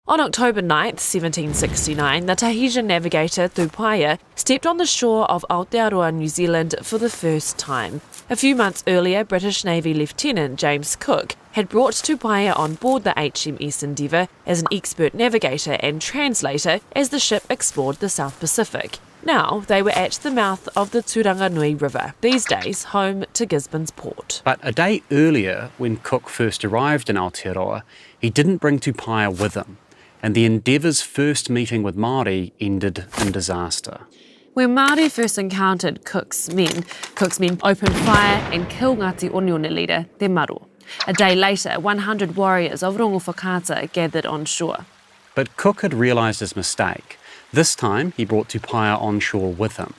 On October 9th, 1769, the Tahitian Navigator Tupaia stepped on the shore of Aotearoa, New Zealand for the first time. A few months earlier, British Navy Lieutenant James Cook had brought Tupaia on board the HMS Endeavour as an expert navigator and translator as the ship explored the South Pacific. Now they were at the mouth of the Turanganui River, these days home to Gisborne's port. But a day earlier, when Cook first arrived in Aotearoa, he didn't bring Tupaia with him, and the Endeavour's first meeting with Māori ended in disaster. When Māori first encountered Cook's men opened fire and killed Ngāti Onione leader, Te Maro. A day later, 100 warriors of Rongo Whakaata gathered on shore. But Cook had realised his mistake. This time, he brought Tupaia on shore with him.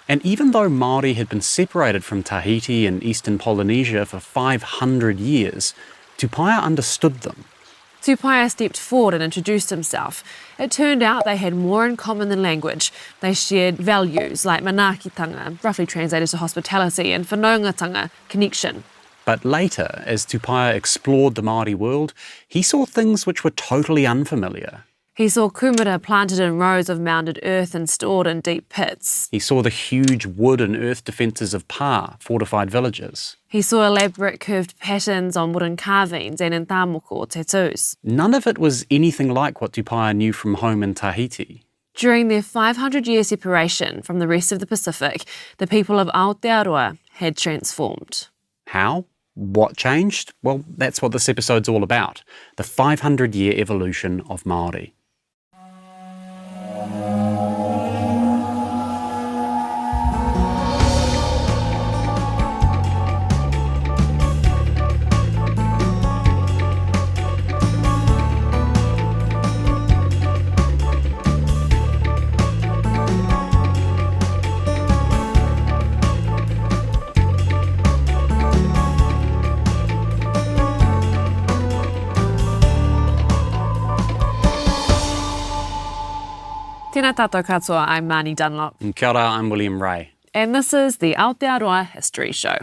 And even though Māori had been separated from Tahiti and Eastern Polynesia for 500 years, Tupaia understood them. Tupaia stepped forward and introduced himself. It turned out they had more in common than language. They shared values like manaakitanga, roughly translated to hospitality, and whanaungatanga, connection. But later, as Tupaia explored the Māori world, he saw things which were totally unfamiliar. He saw kumara planted in rows of mounded earth and stored in deep pits. He saw the huge wood and earth defences of pā, fortified villages. He saw elaborate curved patterns on wooden carvings and in tāmoko or tattoos. None of it was anything like what Tupaia knew from home in Tahiti. During their 500-year separation from the rest of the Pacific, the people of Aotearoa had transformed. How? What changed? Well, that's what this episode's all about. The 500-year evolution of Māori. Tēnā tātou katoa, I'm Marnie Dunlop. And kia ora, I'm William Ray. And this is the Aotearoa History Show.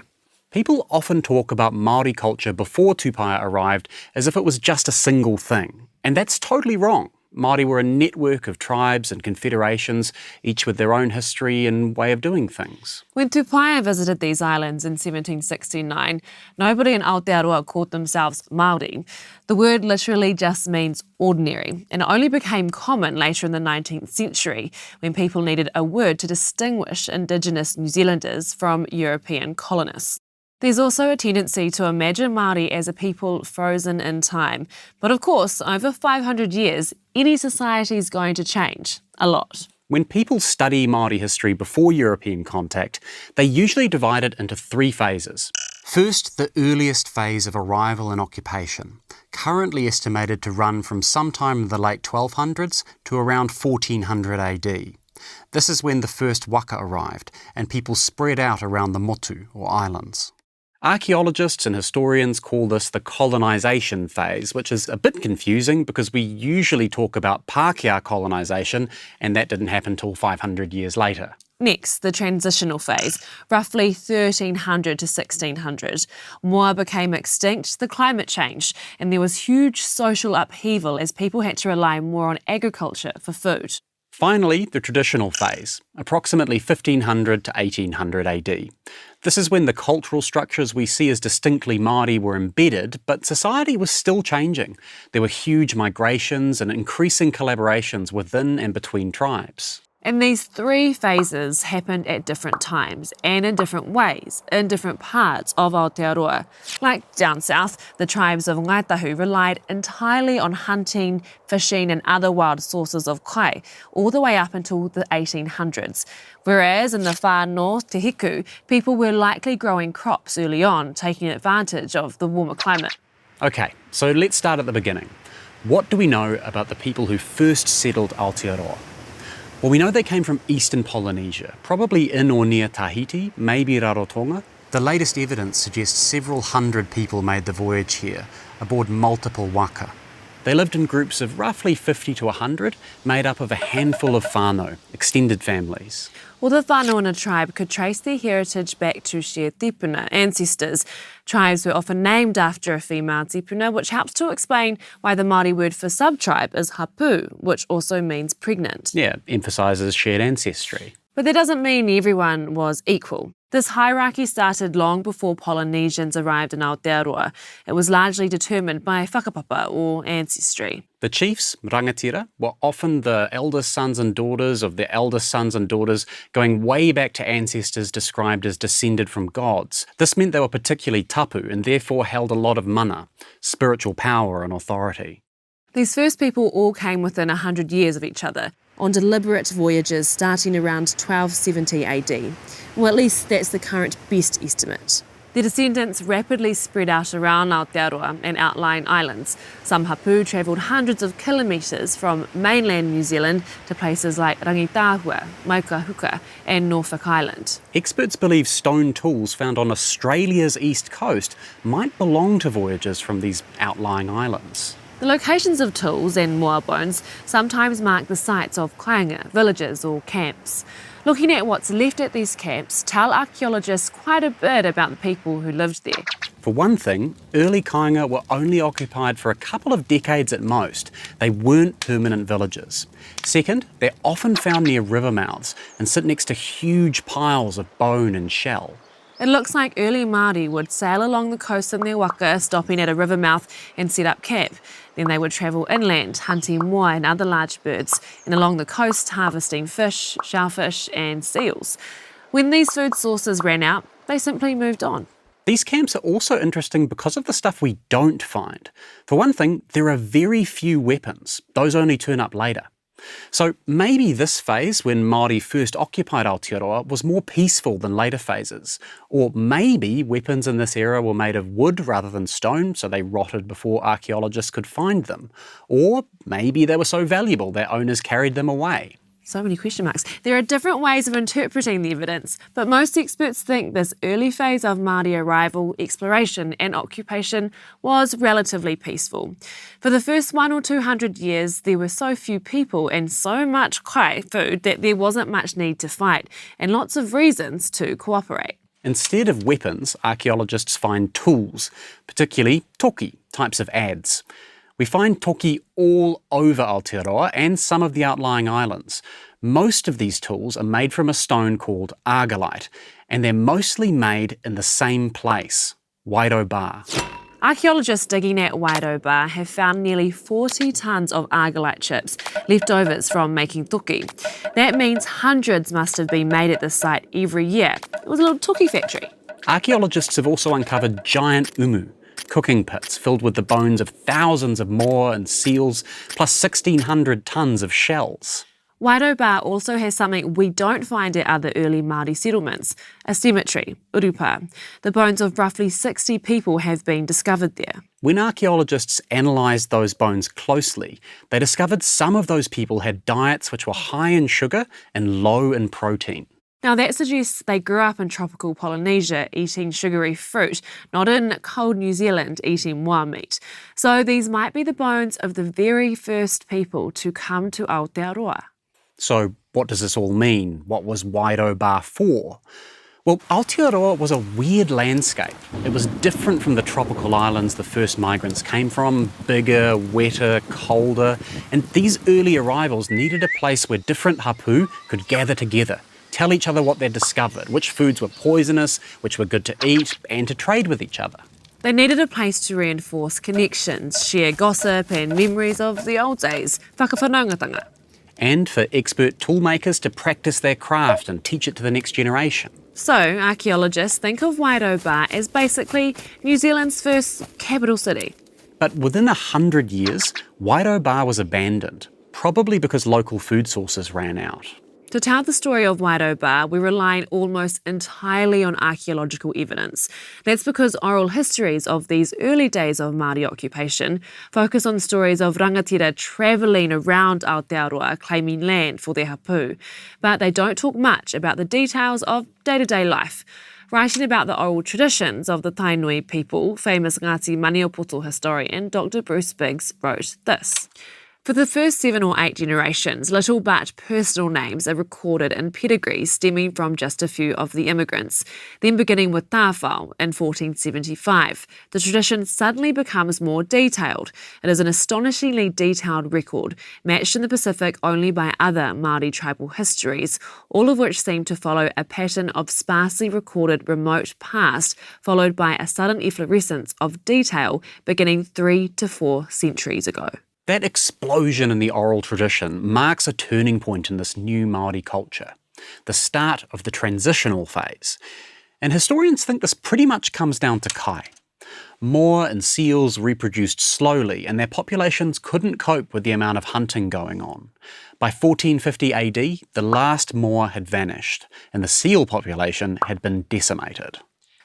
People often talk about Māori culture before Tupaia arrived as if it was just a single thing. And that's totally wrong. Māori were a network of tribes and confederations, each with their own history and way of doing things. When Tupaia visited these islands in 1769, nobody in Aotearoa called themselves Māori. The word literally just means ordinary, and it only became common later in the 19th century when people needed a word to distinguish Indigenous New Zealanders from European colonists. There's also a tendency to imagine Māori as a people frozen in time. But of course, over 500 years, any society is going to change a lot. When people study Māori history before European contact, they usually divide it into three phases. First, the earliest phase of arrival and occupation, currently estimated to run from sometime in the late 1200s to around 1400 AD. This is when the first waka arrived and people spread out around the motu, or islands. Archaeologists and historians call this the colonisation phase, which is a bit confusing because we usually talk about Pākehā colonisation, and that didn't happen until 500 years later. Next, the transitional phase, roughly 1300 to 1600. Moa became extinct, the climate changed, and there was huge social upheaval as people had to rely more on agriculture for food. Finally, the traditional phase, approximately 1500 to 1800 AD. This is when the cultural structures we see as distinctly Māori were embedded, but society was still changing. There were huge migrations and increasing collaborations within and between tribes. And these three phases happened at different times and in different ways in different parts of Aotearoa. Like down south, the tribes of Ngaitahu relied entirely on hunting, fishing and other wild sources of kai, all the way up until the 1800s. Whereas in the far north, Te Hiku, people were likely growing crops early on, taking advantage of the warmer climate. Okay, so let's start at the beginning. What do we know about the people who first settled Aotearoa? Well, we know they came from Eastern Polynesia, probably in or near Tahiti, maybe Rarotonga. The latest evidence suggests several hundred people made the voyage here, aboard multiple waka. They lived in groups of roughly 50 to 100, made up of a handful of whānau, extended families. Well, the whānau in a tribe could trace their heritage back to shared tipuna, ancestors. Tribes were often named after a female tipuna, which helps to explain why the Māori word for sub-tribe is hapu, which also means pregnant. Yeah, emphasises shared ancestry. But that doesn't mean everyone was equal. This hierarchy started long before Polynesians arrived in Aotearoa. It was largely determined by whakapapa, or ancestry. The chiefs, rangatira, were often the eldest sons and daughters of their eldest sons and daughters, going way back to ancestors described as descended from gods. This meant they were particularly tapu and therefore held a lot of mana, spiritual power and authority. These first people all came within 100 years of each other, on deliberate voyages starting around 1270 AD. Well, at least that's the current best estimate. Their descendants rapidly spread out around Aotearoa and outlying islands. Some hapu travelled hundreds of kilometres from mainland New Zealand to places like Rangitahua, Maikahuka and Norfolk Island. Experts believe stone tools found on Australia's east coast might belong to voyagers from these outlying islands. The locations of tools and moa bones sometimes mark the sites of kāinga, villages or camps. Looking at what's left at these camps tell archaeologists quite a bit about the people who lived there. For one thing, early kāinga were only occupied for a couple of decades at most. They weren't permanent villages. Second, they're often found near river mouths and sit next to huge piles of bone and shell. It looks like early Māori would sail along the coast in their waka, stopping at a river mouth and set up camp. Then they would travel inland, hunting moa and other large birds, and along the coast harvesting fish, shellfish and seals. When these food sources ran out, they simply moved on. These camps are also interesting because of the stuff we don't find. For one thing, there are very few weapons. Those only turn up later. So maybe this phase, when Māori first occupied Aotearoa, was more peaceful than later phases. Or maybe weapons in this era were made of wood rather than stone, so they rotted before archaeologists could find them. Or maybe they were so valuable their owners carried them away. So many question marks. There are different ways of interpreting the evidence, but most experts think this early phase of Māori arrival, exploration and occupation was relatively peaceful. For the first 100 or 200 years, there were so few people and so much kai food that there wasn't much need to fight, and lots of reasons to cooperate. Instead of weapons, archaeologists find tools, particularly toki, types of adze. We find toki all over Aotearoa and some of the outlying islands. Most of these tools are made from a stone called argillite, and they're mostly made in the same place, Wairau Bar. Archaeologists digging at Wairau Bar have found nearly 40 tonnes of argillite chips, leftovers from making toki. That means hundreds must have been made at this site every year. It was a little toki factory. Archaeologists have also uncovered giant umu, cooking pits filled with the bones of thousands of moa and seals, plus 1,600 tonnes of shells. Wairau Bar also has something we don't find at other early Māori settlements, a cemetery, urupa. The bones of roughly 60 people have been discovered there. When archaeologists analysed those bones closely, they discovered some of those people had diets which were high in sugar and low in protein. Now that suggests they grew up in tropical Polynesia eating sugary fruit, not in cold New Zealand eating moa meat. So these might be the bones of the very first people to come to Aotearoa. So what does this all mean? What was Wairau Bar for? Well, Aotearoa was a weird landscape. It was different from the tropical islands the first migrants came from, bigger, wetter, colder, and these early arrivals needed a place where different hapu could gather together, tell each other what they'd discovered, which foods were poisonous, which were good to eat, and to trade with each other. They needed a place to reinforce connections, share gossip and memories of the old days, whakawhanaungatanga. And for expert toolmakers to practice their craft and teach it to the next generation. So, archaeologists think of Wairau Bar as basically New Zealand's first capital city. But within 100 years, Wairau Bar was abandoned, probably because local food sources ran out. To tell the story of Wairau Bar, we're relying almost entirely on archaeological evidence. That's because oral histories of these early days of Māori occupation focus on stories of rangatira travelling around Aotearoa claiming land for their hapu, but they don't talk much about the details of day-to-day life. Writing about the oral traditions of the Tainui people, famous Ngāti Maniopoto historian Dr. Bruce Biggs wrote this. For the first 7 or 8 generations, little but personal names are recorded in pedigrees stemming from just a few of the immigrants. Then beginning with Tāwhao in 1475, the tradition suddenly becomes more detailed. It is an astonishingly detailed record, matched in the Pacific only by other Māori tribal histories, all of which seem to follow a pattern of sparsely recorded remote past, followed by a sudden efflorescence of detail beginning 3 to 4 centuries ago. That explosion in the oral tradition marks a turning point in this new Māori culture, the start of the transitional phase. And historians think this pretty much comes down to kai. Moa and seals reproduced slowly, and their populations couldn't cope with the amount of hunting going on. By 1450 AD, the last moa had vanished, and the seal population had been decimated.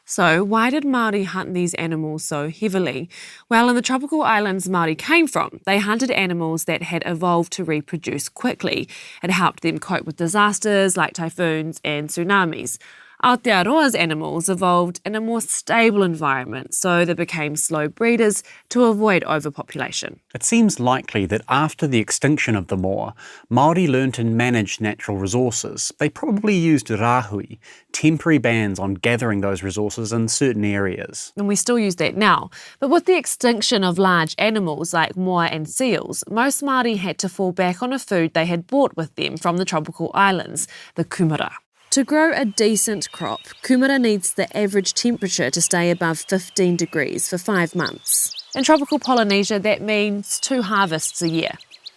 So why did Māori hunt these animals so heavily? Well, in the tropical islands Māori came from, they hunted animals that had evolved to reproduce quickly. It helped them cope with disasters like typhoons and tsunamis. Aotearoa's animals evolved in a more stable environment, so they became slow breeders to avoid overpopulation. It seems likely that after the extinction of the moa, Māori learned to manage natural resources. They probably used rahui, temporary bans on gathering those resources in certain areas. And we still use that now. But with the extinction of large animals like moa and seals, most Māori had to fall back on a food they had brought with them from the tropical islands, the kumara. To grow a decent crop, kumara needs the average temperature to stay above 15 degrees for 5 months. In tropical Polynesia, that means 2 harvests a year.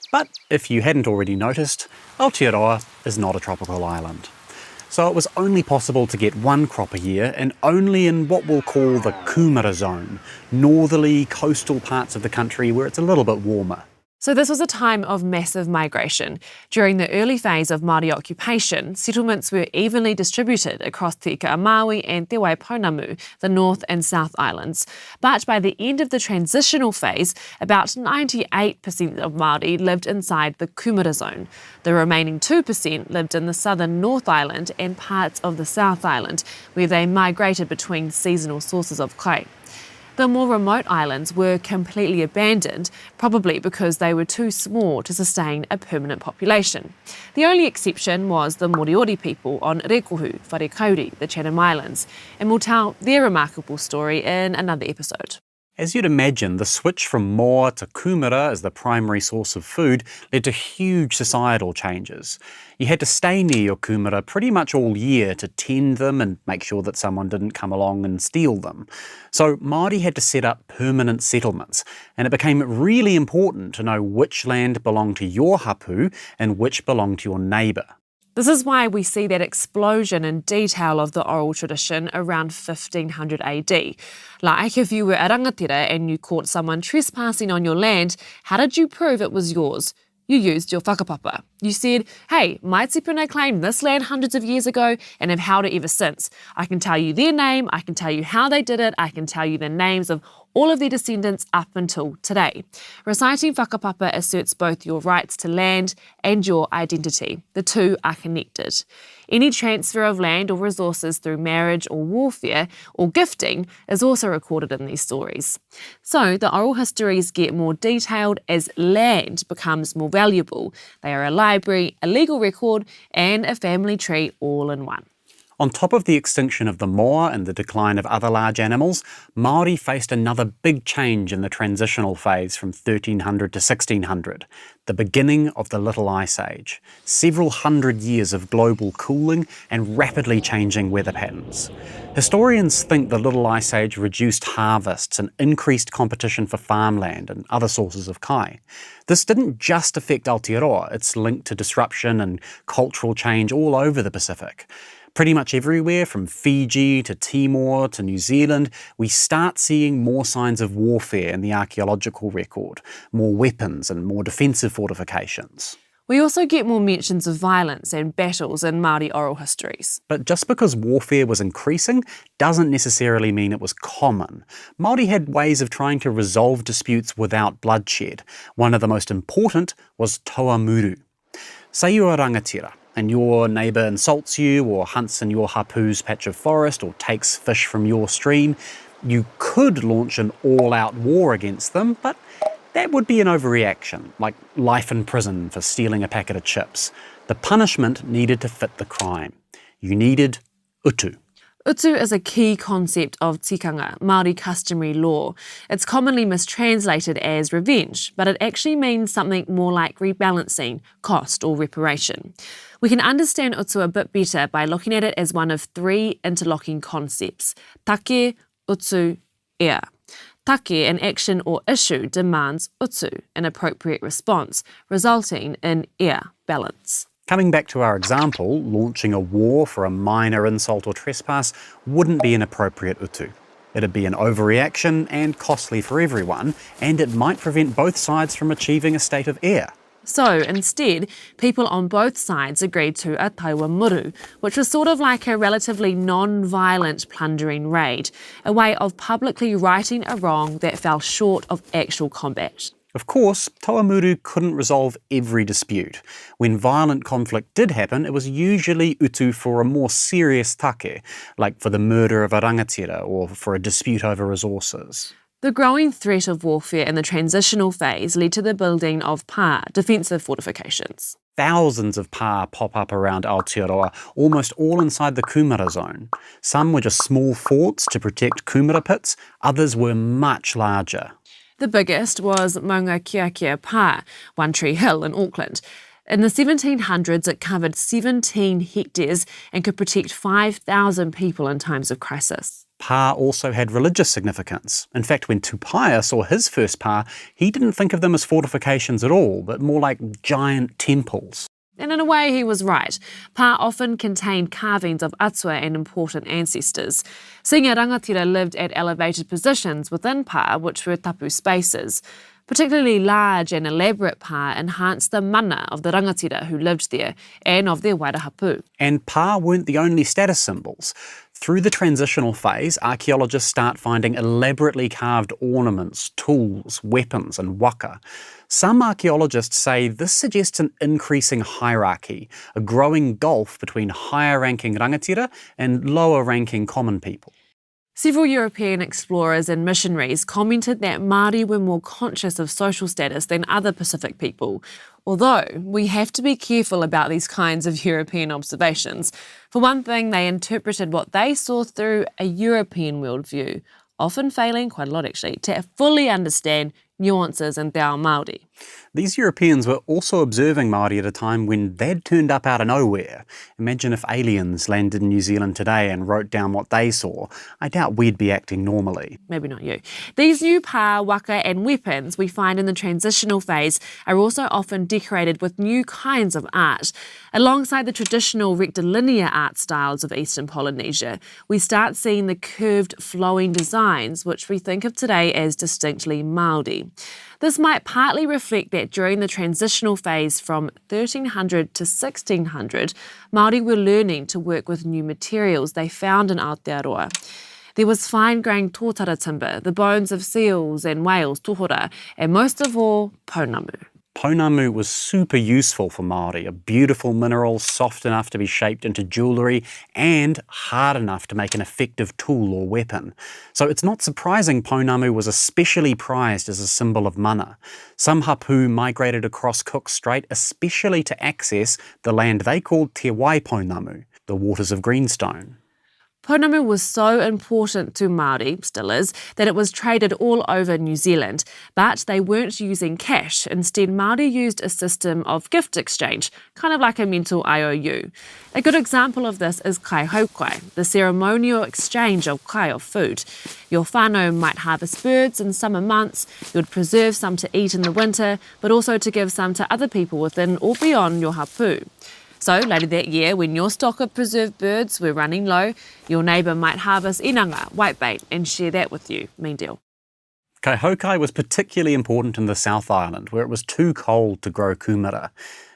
But if you hadn't already noticed, Aotearoa is not a tropical island. So it was only possible to get 1 crop a year, and only in what we'll call the kumara zone, northerly coastal parts of the country where it's a little bit warmer. So this was a time of massive migration. During the early phase of Māori occupation, settlements were evenly distributed across Te Ika'amaui and Te Waipounamu, the North and South Islands. But by the end of the transitional phase, about 98% of Māori lived inside the Kumara zone. The remaining 2% lived in the southern North Island and parts of the South Island, where they migrated between seasonal sources of kai. The more remote islands were completely abandoned, probably because they were too small to sustain a permanent population. The only exception was the Moriori people on Rekohu, Wharekauri, the Chatham Islands, and we'll tell their remarkable story in another episode. As you'd imagine, the switch from moa to kumara as the primary source of food led to huge societal changes. You had to stay near your kumara pretty much all year to tend them and make sure that someone didn't come along and steal them. So Māori had to set up permanent settlements, and it became really important to know which land belonged to your hapu and which belonged to your neighbour. This is why we see that explosion in detail of the oral tradition around 1500 AD. Like if you were a rangatira and you caught someone trespassing on your land, how did you prove it was yours? You used your whakapapa. You said, hey, my tipuna claimed this land hundreds of years ago and have held it ever since. I can tell you their name, I can tell you how they did it, I can tell you the names of all of their descendants up until today. Reciting whakapapa asserts both your rights to land and your identity. The two are connected. Any transfer of land or resources through marriage or warfare or gifting is also recorded in these stories. So the oral histories get more detailed as land becomes more valuable. They are a library, a legal record, and a family tree all in one. On top of the extinction of the moa and the decline of other large animals, Māori faced another big change in the transitional phase from 1300 to 1600, the beginning of the Little Ice Age, several hundred years of global cooling and rapidly changing weather patterns. Historians think the Little Ice Age reduced harvests and increased competition for farmland and other sources of kai. This didn't just affect Aotearoa, it's linked to disruption and cultural change all over the Pacific. Pretty much everywhere, from Fiji to Timor to New Zealand, we start seeing more signs of warfare in the archaeological record, more weapons and more defensive fortifications. We also get more mentions of violence and battles in Māori oral histories. But just because warfare was increasing doesn't necessarily mean it was common. Māori had ways of trying to resolve disputes without bloodshed. One of the most important was toa muru. Say you're a rangatira. and your neighbour insults you or hunts in your hapu's patch of forest or takes fish from your stream, you could launch an all-out war against them, but that would be an overreaction, like life in prison for stealing a packet of chips. The punishment needed to fit the crime. You needed utu. Utu is a key concept of tikanga, Māori customary law. It's commonly mistranslated as revenge, but it actually means something more like rebalancing, cost or reparation. We can understand utu a bit better by looking at it as one of three interlocking concepts: take, utu, ea. Take, an action or issue, demands utu, an appropriate response, resulting in ea, balance. Coming back to our example, launching a war for a minor insult or trespass wouldn't be an appropriate utu. It'd be an overreaction and costly for everyone, and it might prevent both sides from achieving a state of ea. So instead, people on both sides agreed to a taiwa muru, which was sort of like a relatively non-violent plundering raid, a way of publicly righting a wrong that fell short of actual combat. Of course, taua muru couldn't resolve every dispute. When violent conflict did happen, it was usually utu for a more serious take, like for the murder of a rangatira or for a dispute over resources. The growing threat of warfare in the transitional phase led to the building of pā, defensive fortifications. Thousands of pā pop up around Aotearoa, almost all inside the kumara zone. Some were just small forts to protect kumara pits, others were much larger. The biggest was Maunga Kiakia Pā, One Tree Hill in Auckland. In the 1700s, it covered 17 hectares and could protect 5,000 people in times of crisis. Pā also had religious significance. In fact, when Tupaia saw his first pā, he didn't think of them as fortifications at all, but more like giant temples. And in a way, he was right. Pā often contained carvings of atua and important ancestors. Senior rangatira lived at elevated positions within pā, which were tapu spaces. Particularly large and elaborate pā enhanced the mana of the rangatira who lived there and of their wairehapu. And pā weren't the only status symbols. Through the transitional phase, archaeologists start finding elaborately carved ornaments, tools, weapons, and waka. Some archaeologists say this suggests an increasing hierarchy, a growing gulf between higher-ranking rangatira and lower-ranking common people. Several European explorers and missionaries commented that Māori were more conscious of social status than other Pacific people, although we have to be careful about these kinds of European observations. For one thing, they interpreted what they saw through a European worldview, often failing quite a lot actually, to fully understand nuances in te ao Māori. These Europeans were also observing Māori at a time when they'd turned up out of nowhere. Imagine if aliens landed in New Zealand today and wrote down what they saw. I doubt we'd be acting normally. Maybe not you. These new pā, waka and weapons we find in the transitional phase are also often decorated with new kinds of art. Alongside the traditional rectilinear art styles of Eastern Polynesia, we start seeing the curved flowing designs which we think of today as distinctly Māori. This might partly reflect that during the transitional phase from 1300 to 1600, Māori were learning to work with new materials they found in Aotearoa. There was fine-grained tōtara timber, the bones of seals and whales, tohora, and most of all, pounamu. Pounamu was super useful for Māori, a beautiful mineral soft enough to be shaped into jewellery and hard enough to make an effective tool or weapon. So it's not surprising Pounamu was especially prized as a symbol of mana. Some hapu migrated across Cook Strait especially to access the land they called Te Waipounamu, the waters of greenstone. Pounamu was so important to Māori, still is, that it was traded all over New Zealand, but they weren't using cash. Instead, Māori used a system of gift exchange, kind of like a mental IOU. A good example of this is kai haukai, the ceremonial exchange of kai of food. Your whānau might harvest birds in summer months, you would preserve some to eat in the winter, but also to give some to other people within or beyond your hapu. So later that year, when your stock of preserved birds were running low, your neighbour might harvest inanga, whitebait, and share that with you. Mean deal. Kai haukai was particularly important in the South Island, where it was too cold to grow kumara.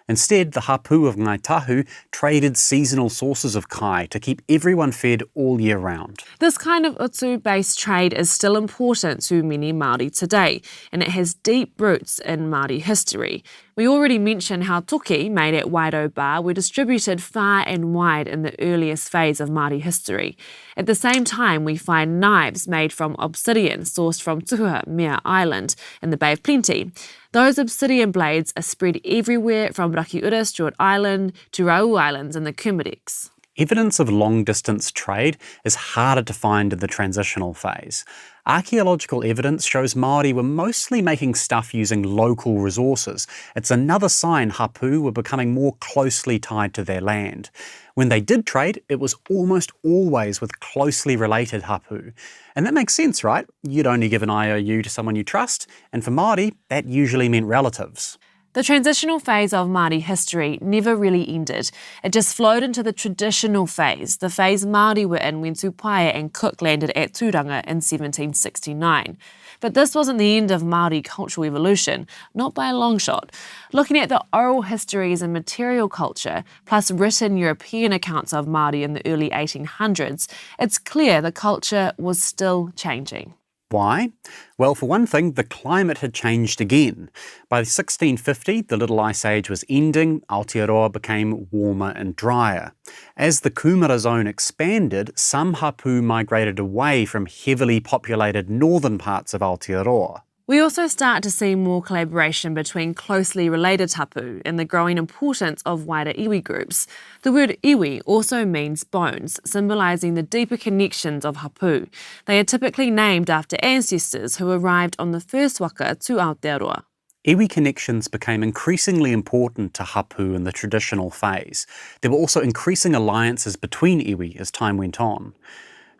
Instead, the hapu of Ngāi Tahu traded seasonal sources of kai to keep everyone fed all year round. This kind of utu-based trade is still important to many Māori today, and it has deep roots in Māori history. We already mentioned how toki made at Wairau Bar were distributed far and wide in the earliest phase of Māori history. At the same time, we find knives made from obsidian sourced from Tuhua, Mea Island, in the Bay of Plenty. Those obsidian blades are spread everywhere from Rakiura, Stewart Island to Raoul Islands in the Kermadec. Evidence of long-distance trade is harder to find in the transitional phase. Archaeological evidence shows Māori were mostly making stuff using local resources. It's another sign hapu were becoming more closely tied to their land. When they did trade, it was almost always with closely related hapu. And that makes sense, right? You'd only give an IOU to someone you trust, and for Māori, that usually meant relatives. The transitional phase of Māori history never really ended. It just flowed into the traditional phase, the phase Māori were in when Tupaia and Cook landed at Turanga in 1769. But this wasn't the end of Māori cultural evolution, not by a long shot. Looking at the oral histories and material culture, plus written European accounts of Māori in the early 1800s, it's clear the culture was still changing. Why? Well, for one thing, the climate had changed again. By 1650, the Little Ice Age was ending, Aotearoa became warmer and drier. As the Kumara zone expanded, some hapu migrated away from heavily populated northern parts of Aotearoa. We also start to see more collaboration between closely related tapu and the growing importance of wider iwi groups. The word iwi also means bones, symbolising the deeper connections of hapu. They are typically named after ancestors who arrived on the first waka to Aotearoa. Iwi connections became increasingly important to hapu in the traditional phase. There were also increasing alliances between iwi as time went on.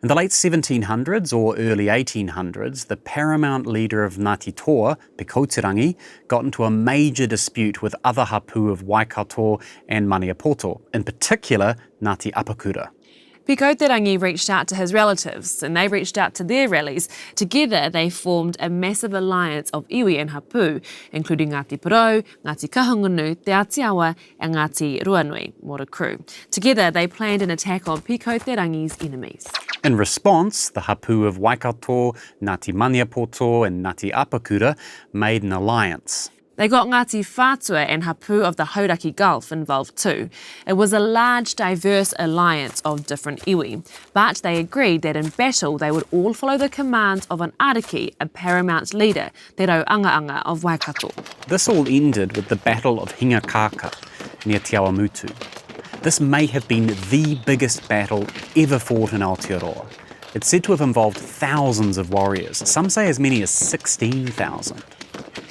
In the late 1700s or early 1800s, the paramount leader of Ngāti Toa, Pikauterangi, got into a major dispute with other hapu of Waikato and Maniapoto, in particular Ngāti Apakura. Pikauterangi reached out to his relatives, and they reached out to their rallies. Together, they formed a massive alliance of iwi and hapu, including Ngāti Porou, Ngāti Kahungunu, Te Atiawa, and Ngāti Ruanui, Morakru. Together, they planned an attack on Pikauterangi's enemies. In response, the hapu of Waikato, Ngāti Maniapoto, and Ngāti Apakura made an alliance. They got Ngāti Whātua and hapu of the Hauraki Gulf involved too. It was a large, diverse alliance of different iwi, but they agreed that in battle they would all follow the commands of an ariki, a paramount leader, Te Rauangaanga of Waikato. This all ended with the Battle of Hingakaka near Te Awamutu. This may have been the biggest battle ever fought in Aotearoa. It's said to have involved thousands of warriors, some say as many as 16,000.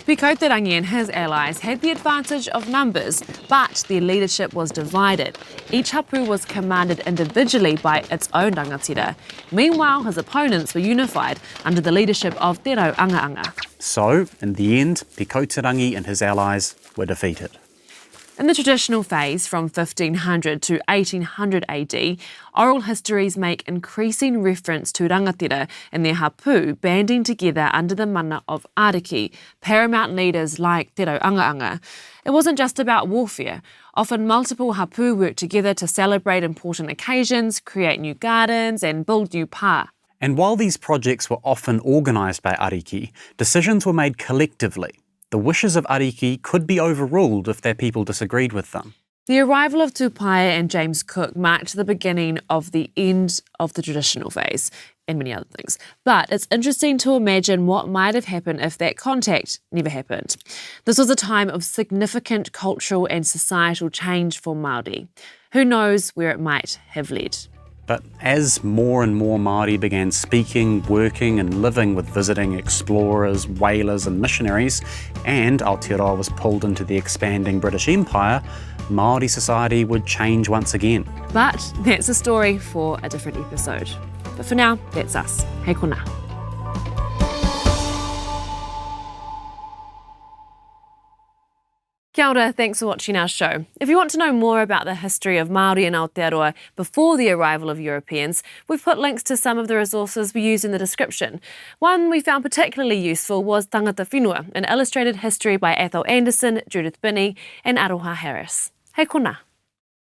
Pikauterangi and his allies had the advantage of numbers, but their leadership was divided. Each hapu was commanded individually by its own rangatira. Meanwhile, his opponents were unified under the leadership of Te Rauangaanga. So, in the end, Pikauterangi and his allies were defeated. In the traditional phase, from 1500 to 1800 AD, oral histories make increasing reference to rangatira and their hapu banding together under the mana of ariki, paramount leaders like Te Rauangaanga. It wasn't just about warfare. Often multiple hapu worked together to celebrate important occasions, create new gardens and build new pa. And while these projects were often organised by ariki, decisions were made collectively. The wishes of ariki could be overruled if their people disagreed with them. The arrival of Tupaia and James Cook marked the beginning of the end of the traditional phase, and many other things. But it's interesting to imagine what might have happened if that contact never happened. This was a time of significant cultural and societal change for Māori. Who knows where it might have led? But as more and more Māori began speaking, working and living with visiting explorers, whalers and missionaries, and Aotearoa was pulled into the expanding British Empire, Māori society would change once again. But that's a story for a different episode. But for now, that's us. Hei kona. Kia ora, thanks for watching our show. If you want to know more about the history of Māori and Aotearoa before the arrival of Europeans, we've put links to some of the resources we use in the description. One we found particularly useful was Tangata Whenua, an illustrated history by Ethel Anderson, Judith Binney and Aroha Harris. Hei kona.